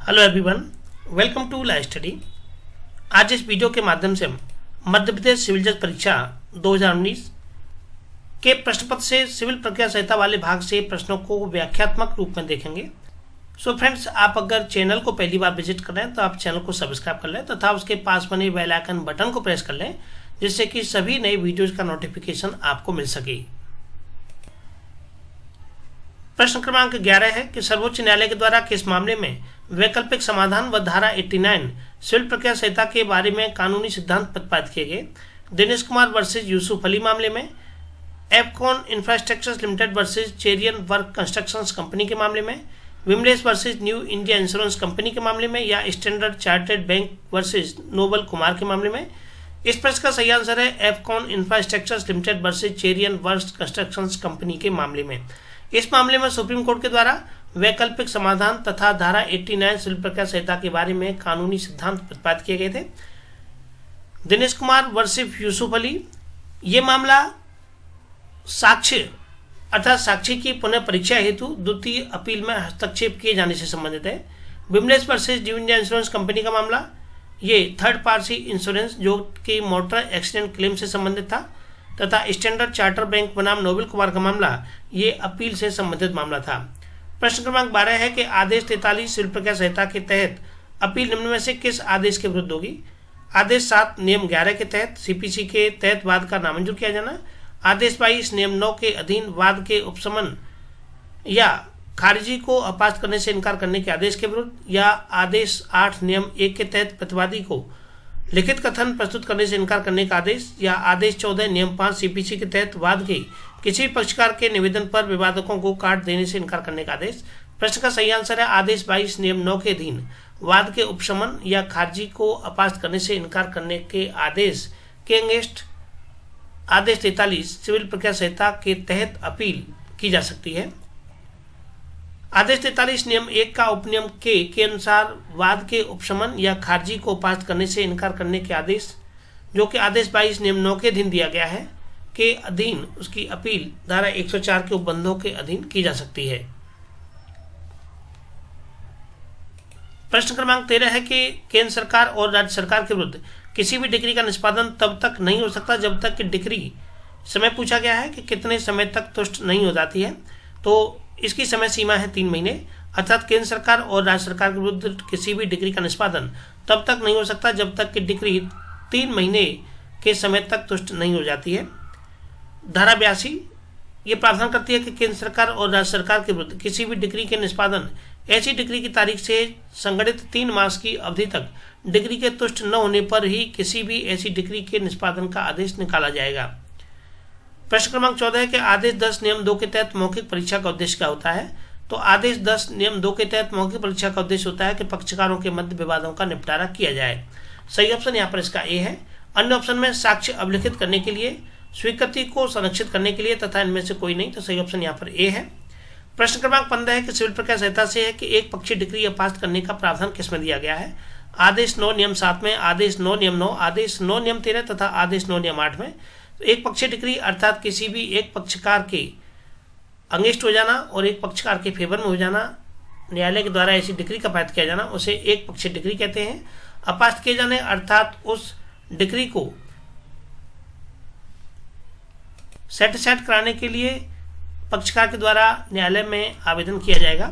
Hello everyone, welcome to live study. आज इस video के माध्यम से हम मध्य प्रदेश सिविल जज परीक्षा 2019 के प्रश्न पत्र से सिविल प्रक्रिया संहिता वाले भाग से प्रश्नों को व्याख्यात्मक रूप में देखेंगे। सो फ्रेंड्स, आप अगर चैनल को पहली बार विजिट कर रहे हैं तो आप चैनल को सब्सक्राइब कर लें तथा उसके पास बने बेल आइकन बटन को प्रेस कर लें, जिससे कि सभी नए वीडियोज का नोटिफिकेशन आपको मिल सके। प्रश्न क्रमांक 11 है कि सर्वोच्च न्यायालय के द्वारा किस मामले में वैकल्पिक समाधान व धारा 89 सिविल प्रक्रिया संहिता के बारे में कानूनी सिद्धांत प्रतिपादित किए गए। दिनेश कुमार वर्सेज यूसुफ अली मामले में, Afcons infrastructure limited versus Cherian work constructions company के मामले में, Vimlesh versus New India insurance company के मामले में, या Standard Chartered bank versus Noble Kumar के मामले में। इस प्रश्न का सही आंसर है Afcons infrastructure limited versus Cherian work constructions company के मामले में। इस मामले में सुप्रीम कोर्ट के द्वारा वैकल्पिक समाधान तथा धारा 89 सिविल प्रक्रिया संहिता के बारे में कानूनी सिद्धांत प्रतिपादित किए गए थे। दिनेश कुमार वर्सेस यूसुफ अली, ये मामला साक्ष्य अर्थात साक्षी की पुनः परीक्षा हेतु द्वितीय अपील में हस्तक्षेप किए जाने से संबंधित है। Vimlesh versus new India insurance company का मामला ये थर्ड पार्टी इंश्योरेंस जो कि मोटर एक्सीडेंट क्लेम से संबंधित था, तथा स्टैंडर्ड चार्टर बैंक बनाम नोबेल कुमार का मामला ये अपील से संबंधित मामला था। प्रश्न क्रमांक 12 है कि आदेश 43 सिविल प्रक्रिया संहिता के तहत अपील निम्न में से किस आदेश के विरुद्ध होगी? आदेश 7 नियम 11 के तहत सीपीसी के तहत वाद का नामंजूर किया जाना, आदेश 22 नियम 9 के अधीन वाद के उपशमन या खारिजी को अपास्त करने से इनकार करने के आदेश के विरुद्ध, या आदेश 8 नियम 1 के तहत प्रतिवादी को लिखित कथन प्रस्तुत करने से इनकार करने का आदेश, या आदेश 14 नियम 5 सीपीसी के तहत वाद के किसी पक्षकार के निवेदन पर विवादकों को काट देने से इनकार करने का आदेश। प्रश्न का सही आंसर है आदेश 22 नियम 9 के अधीन वाद के उपशमन या खारिजी को अपास्त करने से इनकार करने के आदेश के अगेंस्ट आदेश 43 सिविल प्रक्रिया संहिता के तहत अपील की जा सकती है। आदेश 43 नियम 1 का उपनियम के अनुसार वाद के उपशमन या खारिजी को अपास्त करने से इनकार करने के आदेश जो कि आदेश 22 नियम 9 के अधीन दिया गया है के अधीन उसकी अपील धारा 104 के उपबंधों के अधीन की जा सकती है। प्रश्न क्रमांक 13 है कि केंद्र सरकार और राज्य सरकार के विरुद्ध किसी भी डिक्री का निष्पादन तब तक नहीं हो सकता जब तक कि डिक्री समय पूछा गया है कि कितने समय तक तुष्ट नहीं हो जाती है, तो इसकी समय सीमा है 3 महीने। अर्थात केंद्र सरकार और राज्य सरकार के विरुद्ध किसी भी डिक्री का निष्पादन तब तक नहीं हो सकता जब तक कि डिक्री 3 महीने के समय तक तुष्ट नहीं हो जाती है। धारा 82 ये प्रावधान करती है कि केंद्र सरकार और राज्य सरकार के विरुद्ध किसी भी डिक्री के निष्पादन ऐसी डिक्री की तारीख से संगठित 3 मास की अवधि तक डिक्री के तुष्ट न होने पर ही किसी भी ऐसी डिक्री के निष्पादन का आदेश निकाला जाएगा। प्रश्न क्रमांक 14 है कि आदेश 10 नियम 2 के तहत मौखिक परीक्षा का उद्देश्य क्या होता है? तो आदेश 10 नियम 2 के तहत मौखिक परीक्षा का उद्देश्य होता है कि पक्षकारों के मध्य विवादों का निपटारा किया जाए। सही ऑप्शन यहाँ पर इसका ए है। अन्य ऑप्शन में साक्ष्य अभिलिखित करने के लिए, स्वीकृति को संरक्षित करने के लिए तथा इनमें से कोई नहीं, तो सही ऑप्शन यहाँ पर ए है। प्रश्न क्रमांक 15 है कि सिविल प्रक्रिया संहिता से है कि एक पक्षीय डिक्री अपास्त करने का प्रावधान किसमें दिया गया है? आदेश 9 नियम 7 में, आदेश 9 नियम 9, आदेश 9 नियम 13 तथा आदेश 9 नियम 8 में। तो एक पक्षीय डिक्री अर्थात किसी भी एक पक्षकार के अगेंस्ट हो जाना और एक पक्षकार के फेवर में हो जाना, न्यायालय के द्वारा ऐसी डिक्री का पारित किया जाना, उसे एक पक्षीय डिक्री कहते हैं। अपास्त किए जाने अर्थात उस डिक्री को सेटिस्फाइड कराने के लिए पक्षकार के द्वारा न्यायालय में आवेदन किया जाएगा।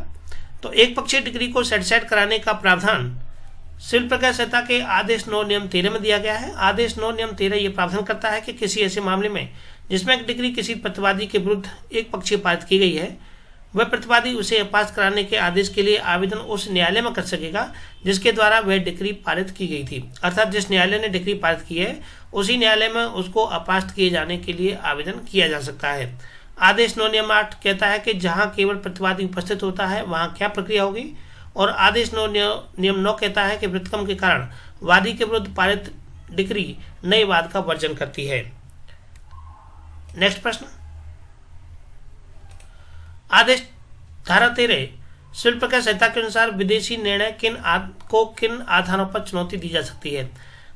तो एक पक्षीय डिक्री को सेटिस्फाइड कराने का प्रावधान सिविल प्रक्रिया संहिता के आदेश 9 नियम 13 में दिया गया है। आदेश 9 नियम 13 ये प्रावधान करता है कि किसी ऐसे मामले में जिसमें एक डिक्री किसी प्रतिवादी के विरुद्ध एक पक्षीय पारित की गई है, वह प्रतिवादी उसे अपास्त कराने के आदेश के लिए आवेदन उस न्यायालय में कर सकेगा जिसके द्वारा वह डिक्री पारित की गई थी। अर्थात जिस न्यायालय ने डिक्री पारित की है उसी न्यायालय में उसको अपास्त किए जाने के लिए आवेदन किया जा सकता है। आदेश 9 नियम 8 कहता है कि जहां केवल प्रतिवादी उपस्थित होता है वहां क्या प्रक्रिया होगी, और आदेश 9 नियम 9 कहता है कि व्युत्क्रम के कारण वादी के विरुद्ध पारित डिक्री नए वाद का वर्जन करती है। नेक्स्ट प्रश्न, आदेश धारा 13 सिविल प्रक्रिया संहिता के अनुसार विदेशी निर्णय किन आधारों पर चुनौती दी जा सकती है?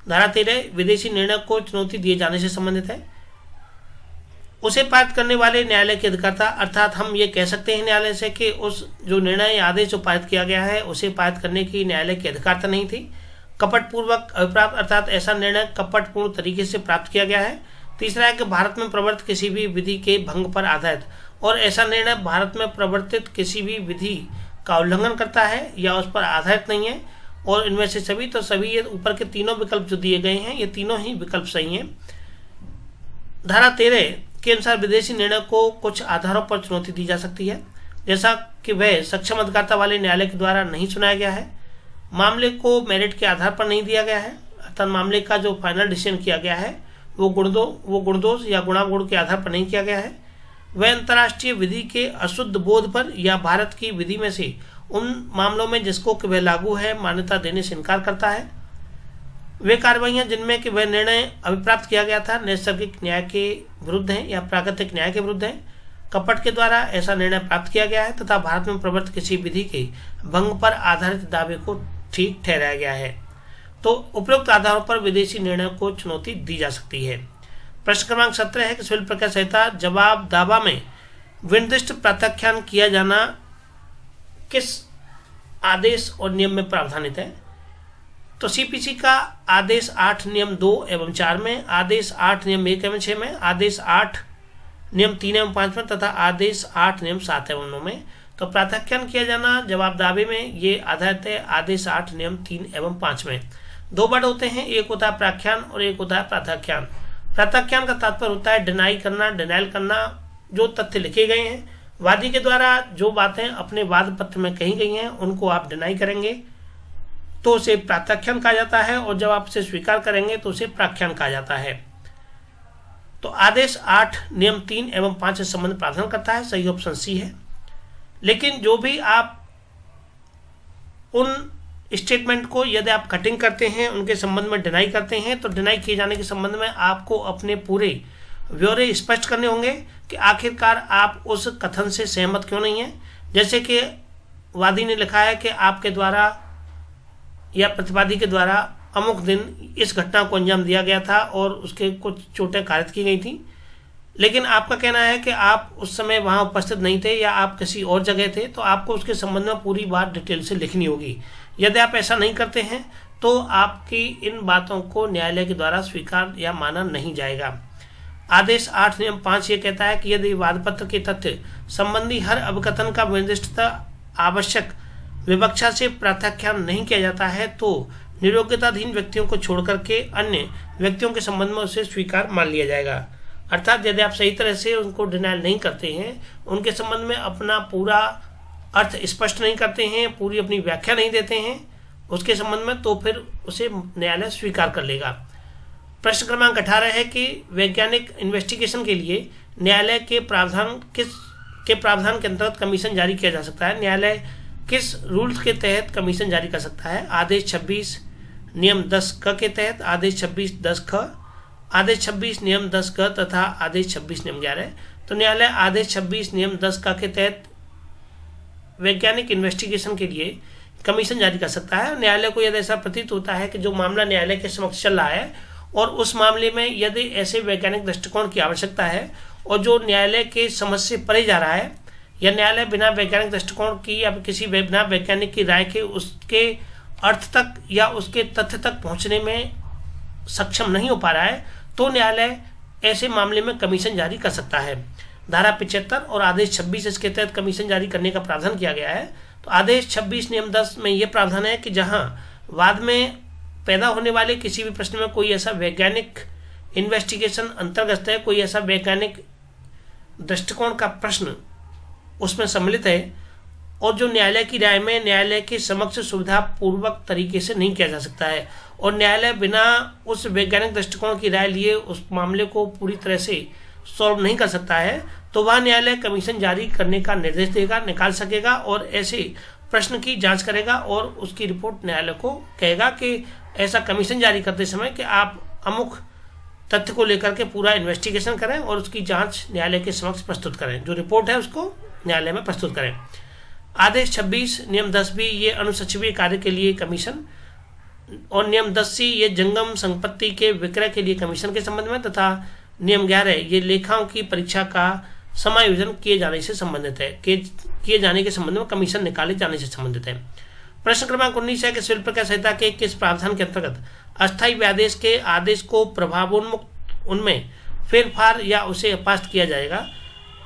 धारा 13 विदेशी निर्णय को चुनौती दिए जाने से संबंधित है। उसे पारित करने वाले न्यायालय के अधिकर्ता, अर्थात हम ये कह सकते हैं न्यायालय से कि उस जो निर्णय या आदेश जो पारित किया गया है उसे पारित करने की न्यायालय की अधिकारिता नहीं थी। कपटपूर्वक अभिप्राप्त, अर्थात ऐसा निर्णय कपटपूर्ण तरीके से प्राप्त किया गया है। तीसरा है कि भारत में प्रवर्तित किसी भी विधि के भंग पर आधारित, और ऐसा निर्णय भारत में प्रवर्तित किसी भी विधि का उल्लंघन करता है या उस पर आधारित नहीं है। और इनमें से सभी तो सभी ये ऊपर के तीनों विकल्प जो दिए गए हैं ये तीनों ही विकल्प सही हैं। धारा 13 के अनुसार विदेशी निर्णय को कुछ आधारों पर चुनौती दी जा सकती है, जैसा कि वह सक्षम अधिकारिता वाले न्यायालय के द्वारा नहीं सुनाया गया है, मामले को मेरिट के आधार पर नहीं दिया गया है, अर्थात मामले का जो फाइनल डिसीजन किया गया है वो गुणदोष या गुणागुण के आधार पर नहीं किया गया है, वह अंतर्राष्ट्रीय विधि के अशुद्ध बोध पर या भारत की विधि में से उन मामलों में जिसको कि वह लागू है मान्यता देने से इनकार करता है, वे कार्रवाइयाँ जिनमें कि वह निर्णय अभिप्राप्त किया गया था नैसर्गिक न्याय के विरुद्ध हैं या प्राकृतिक न्याय के विरुद्ध हैं, कपट के द्वारा ऐसा निर्णय प्राप्त किया गया है तथा भारत में प्रवर्तित किसी विधि के भंग पर आधारित दावे को ठीक ठहराया गया है, तो उपयुक्त आधारों पर विदेशी निर्णय को चुनौती दी जा सकती है। प्रश्न क्रमांक 17 है कि सिविल प्रक्रिया संहिता जवाब दावा में विनिर्दिष्ट प्रत्याख्यान किया जाना किस आदेश और नियम में प्रावधानित है। तो सीपीसी का आदेश 8 नियम 2 एवं 4 में, आदेश 8 नियम 1 एवं 6 में, आदेश 8 नियम 3 एवं 5 में तथा आदेश 8 नियम 7 एवं 9 में। तो प्रत्याख्यान किया जाना जवाब दावे में ये आधारित है आदेश 8 नियम 3 एवं 5 में। दो वर्ड होते हैं, एक होता है प्राख्यान और एक होता है प्रत्याख्यान। प्रत्याख्यान का तात्पर्य होता है डिनाई करना, डिनाइल करना। जो तथ्य लिखे गए हैं वादी के द्वारा, जो बातें अपने वाद पत्र में कही गई हैं उनको आप डिनाई करेंगे तो उसे प्रत्याख्यान कहा जाता है, और जब आप उसे स्वीकार करेंगे तो उसे प्राख्यान कहा जाता है। तो आदेश 8 नियम 3 एवं 5 से संबंध प्रावधान करता है, सही ऑप्शन सी है। लेकिन जो भी आप उन स्टेटमेंट को यदि आप कटिंग करते हैं, उनके संबंध में डिनाई करते हैं, तो डिनाई किए जाने के संबंध में आपको अपने पूरे ब्यौरे स्पष्ट करने होंगे कि आखिरकार आप उस कथन से सहमत क्यों नहीं हैं। जैसे कि वादी ने लिखा है कि आपके द्वारा या प्रतिवादी के द्वारा अमुक दिन इस घटना को अंजाम दिया गया था और उसके कुछ चोटें कारित की गई थी, लेकिन आपका कहना है कि आप उस समय वहाँ उपस्थित नहीं थे या आप किसी और जगह थे, तो आपको उसके संबंध में पूरी बात डिटेल से लिखनी होगी। यदि आप ऐसा नहीं करते हैं तो आपकी इन बातों को न्यायालय के द्वारा स्वीकार या माना नहीं जाएगा। आदेश 8 नियम 5 ये कहता है कि यदि वादपत्र के तथ्य संबंधी हर अवकथन का निर्दिष्टता आवश्यक विवक्षा से प्रत्याख्यान नहीं किया जाता है तो नियोग्यताधीन व्यक्तियों को छोड़कर के अन्य व्यक्तियों के संबंध में उसे स्वीकार मान लिया जाएगा। अर्थात यदि आप सही तरह से उनको डिनाइल नहीं करते हैं, उनके संबंध में अपना पूरा अर्थ स्पष्ट नहीं करते हैं, पूरी अपनी व्याख्या नहीं देते हैं उसके संबंध में, तो फिर उसे न्यायालय स्वीकार कर लेगा। प्रश्न क्रमांक 18 है कि वैज्ञानिक इन्वेस्टिगेशन के लिए न्यायालय के प्रावधान के अंतर्गत कमीशन जारी किया जा सकता है। न्यायालय किस रूल्स के तहत कमीशन जारी कर सकता है। आदेश 26 नियम 10 क के तहत, आदेश 26 10 ख, आदेश 26 नियम 10 क तथा आदेश 26 नियम 11। तो न्यायालय आदेश 26 नियम 10 क के तहत वैज्ञानिक इन्वेस्टिगेशन के लिए कमीशन जारी कर सकता है। न्यायालय को यदि ऐसा प्रतीत होता है कि जो मामला न्यायालय के समक्ष चल रहा है और उस मामले में यदि ऐसे वैज्ञानिक दृष्टिकोण की आवश्यकता है और जो न्यायालय के समझ से परे जा रहा है, या न्यायालय बिना वैज्ञानिक दृष्टिकोण की या किसी बिना वैज्ञानिक की राय के उसके अर्थ तक या उसके तथ्य तक पहुंचने में सक्षम नहीं हो पा रहा है, तो न्यायालय ऐसे मामले में कमीशन जारी कर सकता है। धारा 75 और आदेश 26 इसके तहत कमीशन जारी करने का प्रावधान किया गया है। तो आदेश 26 नियम 10 में यह प्रावधान है कि जहां वाद में पैदा होने वाले किसी भी प्रश्न में कोई ऐसा वैज्ञानिक इन्वेस्टिगेशन अंतर्गत है, कोई ऐसा वैज्ञानिक दृष्टिकोण का प्रश्न उसमें सम्मिलित है और जो न्यायालय की राय में न्यायालय के समक्ष सुविधा पूर्वक तरीके से नहीं किया जा सकता है और न्यायालय बिना उस वैज्ञानिक दृष्टिकोण की राय लिए उस मामले को पूरी तरह से सॉल्व नहीं कर सकता है, तो वह न्यायालय कमीशन जारी करने का निर्देश देगा, निकाल सकेगा और ऐसे प्रश्न की जांच करेगा और उसकी रिपोर्ट न्यायालय को कहेगा कि ऐसा कमीशन जारी करते समय कि आप अमुक तथ्य को लेकर के पूरा इन्वेस्टिगेशन करें और उसकी जांच न्यायालय के समक्ष प्रस्तुत करें, जो रिपोर्ट है उसको न्यायालय में प्रस्तुत करें। आदेश 26 नियम 10 भी ये अनुसचिवीय कार्य के लिए कमीशन और नियम 10 सी ये जंगम संपत्ति के विक्रय के लिए कमीशन के संबंध में तथा नियम 11 ये लेखाओं की परीक्षा का समायोजन किए जाने से संबंधित है, किए जाने के संबंध में कमीशन निकाले जाने से संबंधित है। प्रश्न क्रमांक 19 है कि सिविल प्रक्रिया संहिता के किस प्रावधान के अंतर्गत अस्थायी व्यादेश के आदेश को प्रभावोन्मुक्त उनमें फेरफार या उसे अपास्त किया जाएगा।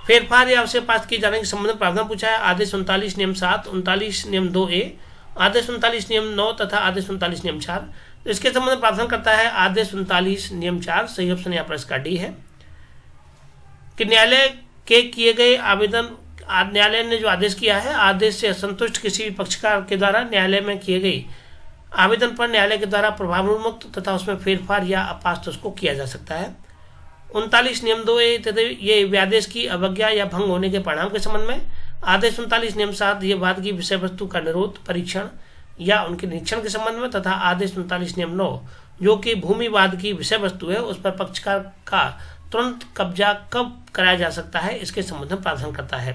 फेरफार या उसे अपास्त किए जाने के संबंध में प्रावधान पूछा है। आदेश 39 नियम 7, 39 नियम 2A, आदेश 39 नियम 9 तथा आदेश 39 नियम 4। तो इसके संबंध में प्रावधान करता है आदेश 39 नियम 4। सही ऑप्शन यहाँ पर इसका डी है कि न्यायालय के किए गए आवेदन, न्यायालय ने जो आदेश किया है, आदेश से असंतुष्ट किसी भी पक्षकार के द्वारा न्यायालय में किए गए आवेदन पर न्यायालय के द्वारा प्रभावोन्मुक्त तथा उसमें फेरफार या अपास्त उसको किया जा सकता है। 39 नियम 2A ये व्यादेश की अवज्ञा या भंग होने के परिणाम के संबंध में। आदेश 39 नियम 7 ये वाद की विषय वस्तु का निरोध, परीक्षण या उनके निरीक्षण के संबंध में, तथा आदेश 39 नियम 9 जो कि भूमिवाद की विषय वस्तु है उस पर पक्षकार का तुरंत कब्जा कब कराया जा सकता है, इसके संबंध में प्रावधान करता है।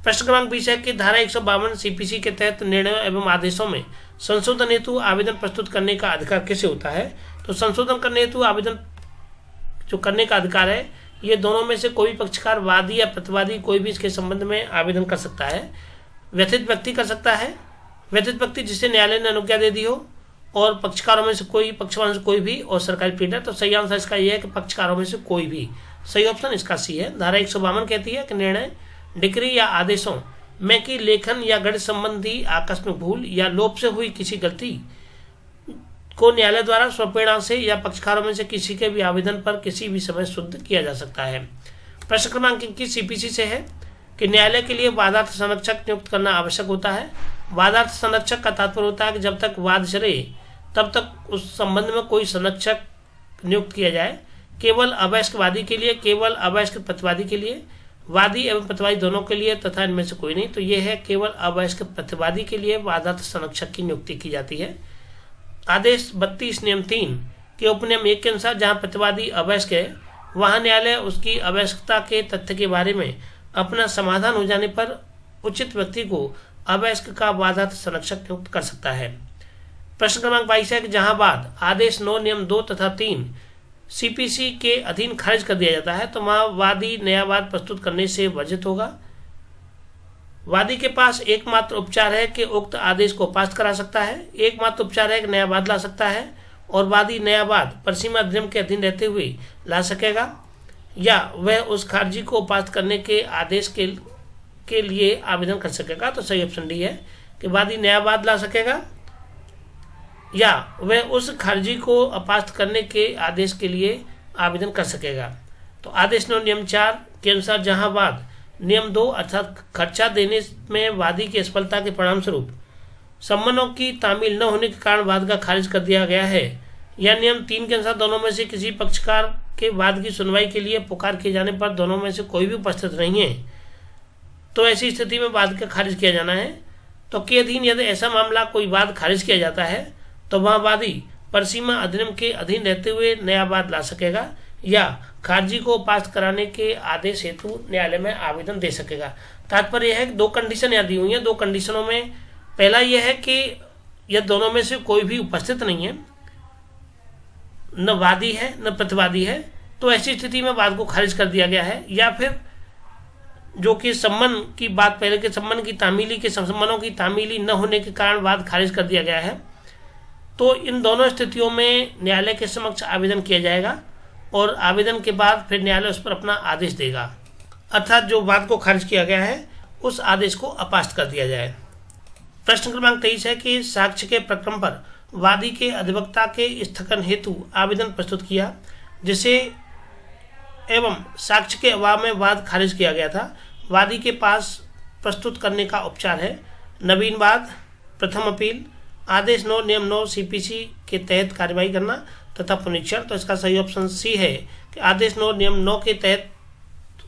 प्रश्न क्रमांक 20 है कि धारा 152 सीपीसी के तहत निर्णयों एवं आदेशों में संशोधन हेतु आवेदन प्रस्तुत करने का अधिकार किसे होता है। तो संशोधन करने हेतु आवेदन जो करने का अधिकार है, ये दोनों में से कोई पक्षकार, वादी या प्रतिवादी, कोई भी इसके संबंध में आवेदन कर सकता है। व्यथित व्यक्ति कर सकता है, व्यथित व्यक्ति जिसे न्यायालय ने अनुज्ञा दे दी हो, और पक्षकारों में से कोई, पक्षवान से कोई भी, और सरकारी प्लीडर। तो सही आंसर इसका यह है कि पक्षकारों में से कोई भी। सही ऑप्शन इसका सी है। धारा 152 कहती है कि निर्णय, डिक्री या आदेशों में की लेखन या गणित संबंधी आकस्मिक भूल या लोप से हुई किसी गलती को न्यायालय द्वारा स्वप्रेरणा से या पक्षकारों में से किसी के भी आवेदन पर किसी भी समय शुद्ध किया जा सकता है। प्रश्न क्रमांक 21 सीपीसी से है कि न्यायालय के लिए वादार्थ संरक्षक नियुक्त करना आवश्यक होता है। वादार्थ संरक्षक का तात्पर्य होता है कि जब तक वाद चले तब तक उस संबंध में कोई संरक्षक नियुक्त किया जाए। केवल अवयस्क वादी के लिए, केवल अवयस्क प्रतिवादी के लिए, वादी एवं प्रतिवादी दोनों के लिए, तथा इनमें से कोई नहीं। तो ये है केवल अवयस्क प्रतिवादी के लिए वादार्थ संरक्षक की नियुक्ति की जाती है। आदेश 32 नियम 3 के उपनियम 1 के अनुसार जहां प्रतिवादी अवयस्क है वहां न्यायालय उसकी अवयस्कता के तथ्य के बारे में अपना समाधान हो जाने पर उचित व्यक्ति को अवयस्क का वादार्थ संरक्षक नियुक्त कर सकता है। प्रश्न क्रमांक 22 है कि जहां वाद आदेश 9 नियम 2 तथा 3 सीपीसी के अधीन खारिज कर दिया जाता है तो वहां वादी नया वाद प्रस्तुत करने से वर्जित होगा। वादी के पास एकमात्र उपचार है कि उक्त आदेश को पास करा सकता है, एकमात्र उपचार है कि नया वाद ला सकता है, और वादी नया वाद परिसीमा अधिनियम के अधीन रहते हुए ला सकेगा, या वह उस खारिजी को पास करने के आदेश के लिए आवेदन कर सकेगा। तो सही ऑप्शन डी है कि वादी नया वाद ला सकेगा या वह उस खारिजी को अपास्त करने के आदेश के लिए आवेदन कर सकेगा। तो आदेश 9 नियम 4 के अनुसार जहां वाद नियम 2 अर्थात खर्चा देने में वादी की असफलता के परिणाम स्वरूप सम्मनों की तामील न होने के कारण वाद का खारिज कर दिया गया है, या नियम 3 के अनुसार दोनों में से किसी पक्षकार के वाद की सुनवाई के लिए पुकार किए जाने पर दोनों में से कोई भी उपस्थित नहीं है, तो ऐसी स्थिति में वाद का खारिज किया जाना है। तो के अधीन यदि ऐसा मामला कोई वाद खारिज किया जाता है तो वह वादी परिसीमा अधिनियम के अधीन रहते हुए नया वाद ला सकेगा या खारिजी को पास कराने के आदेश हेतु न्यायालय में आवेदन दे सकेगा। तात्पर्य है कि 2 कंडीशन यहाँ दी हुई है। 2 कंडीशनों में पहला यह है कि यह दोनों में से कोई भी उपस्थित नहीं है, न वादी है न प्रतिवादी है, तो ऐसी स्थिति में वाद को खारिज कर दिया गया है। या फिर जो कि सम्मन की बात पहले के सम्मन की तामीली के सम्मनों की तामीली न होने के कारण वाद खारिज कर दिया गया है, तो इन दोनों स्थितियों में न्यायालय के समक्ष आवेदन किया जाएगा और आवेदन के बाद फिर न्यायालय उस पर अपना आदेश देगा, अर्थात जो वाद को खारिज किया गया है उस आदेश को अपास्त कर दिया जाए। प्रश्न क्रमांक 23 है कि साक्ष्य के प्रक्रम पर वादी के अधिवक्ता के स्थगन हेतु आवेदन प्रस्तुत किया जिसे एवं साक्ष्य के अभाव में वाद खारिज किया गया था। वादी के पास प्रस्तुत करने का उपचार है नवीन वाद, प्रथम अपील, आदेश 9 नियम 9 सीपीसी के तहत कार्रवाई करना तथा पुनरीक्षण। तो इसका सही ऑप्शन सी है कि आदेश 9 नियम 9 के तहत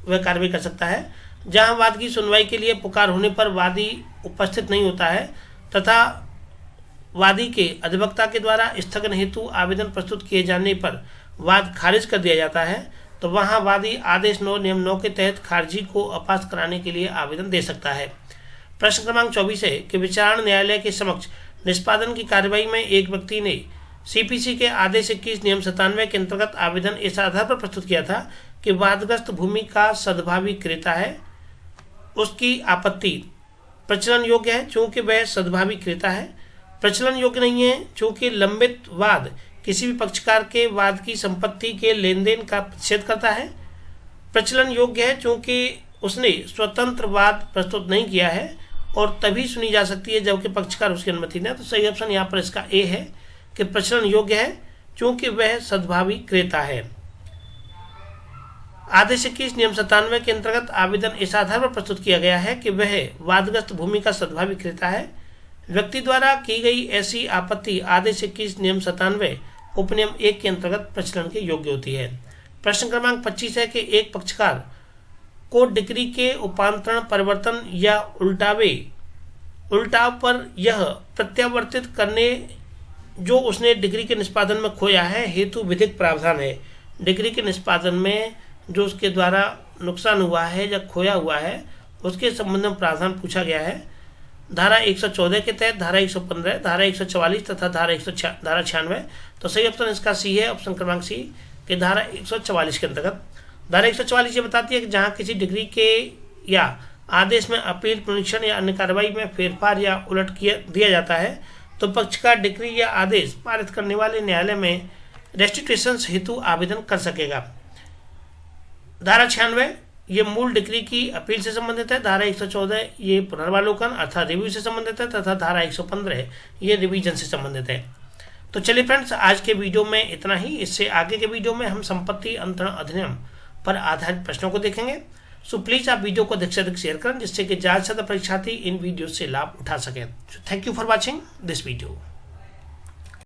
वह कार्रवाई कर सकता है जहां वाद की सुनवाई के लिए पुकार होने पर वादी उपस्थित नहीं होता है तथा वादी के अधिवक्ता के द्वारा स्थगन हेतु आवेदन प्रस्तुत किए जाने पर वाद खारिज कर दिया जाता है, तो वहां वादी आदेश 9 नियम 9 के तहत खारिजी को अपास्त कराने के लिए आवेदन दे सकता है। प्रश्न क्रमांक 24 है कि विचारण न्यायालय के समक्ष निष्पादन की कार्रवाई में एक व्यक्ति ने सीपीसी के आदेश 21 नियम 97 के अंतर्गत आवेदन इस आधार पर प्रस्तुत किया था कि वादग्रस्त भूमि का सद्भावी क्रेता है, उसकी आपत्ति प्रचलन योग्य है चूंकि वह सद्भावी क्रेता है, प्रचलन योग्य नहीं है चूंकि लंबित वाद किसी भी पक्षकार के वाद की संपत्ति के लेन देन का प्रतिषेध करता है, प्रचलन योग्य है चूंकि उसने स्वतंत्र वाद प्रस्तुत नहीं किया है और तभी सुनी जा सकती है जबकि पक्षकार उसकी अनुमति दें। तो सही ऑप्शन यहाँ पर इसका ए है कि प्रचलन योग्य है चूंकि वह सद्भावी क्रेता है। आदेश 21 नियम 97 के अंतर्गत आवेदन इस आधार पर प्रस्तुत किया गया है कि वह वादग्रस्त भूमि का सद्भावी क्रेता है। व्यक्ति द्वारा की गई ऐसी आपत्ति आदेश 21 नियम 97 उपनियम 1 के अंतर्गत प्रचलन के योग्य होती है। प्रश्न क्रमांक 25 है कि एक पक्षकार को डिक्री के उपांतरण, परिवर्तन या उल्टाव पर यह प्रत्यावर्तित करने जो उसने डिक्री के निष्पादन में खोया है हेतु विधिक प्रावधान है। डिक्री के निष्पादन में जो उसके द्वारा नुकसान हुआ है या खोया हुआ है उसके संबंध में प्रावधान पूछा गया है। धारा 114 के तहत धारा 115, धारा 144 तथा धारा 96। तो सही ऑप्शन इसका सी है, ऑप्शन क्रमांक सी कि धारा 144 के अंतर्गत। धारा 144 ये बताती है कि जहाँ किसी डिग्री के या आदेश में अपील, पुनरीक्षण या अन्य कार्रवाई में फेरफार या उलट दिया जाता है तो पक्षकार डिग्री या आदेश पारित करने वाले न्यायालय में रेस्टिट्यूशन हेतु आवेदन कर सकेगा। धारा 96 ये मूल डिग्री की अपील से संबंधित है। धारा 114 ये पुनर्वालोकन अर्थात रिव्यू से संबंधित है तथा धारा 115 ये रिवीजन से संबंधित है। तो चलिए फ्रेंड्स, आज के वीडियो में इतना ही। इससे आगे के वीडियो में हम संपत्ति अंतरण अधिनियम पर आधारित प्रश्नों को देखेंगे। सो प्लीज आप वीडियो को अधिक से अधिक शेयर करें जिससे कि ज्यादा से ज्यादा परीक्षार्थी इन वीडियो से लाभ उठा सकें। Thank you for watching this video.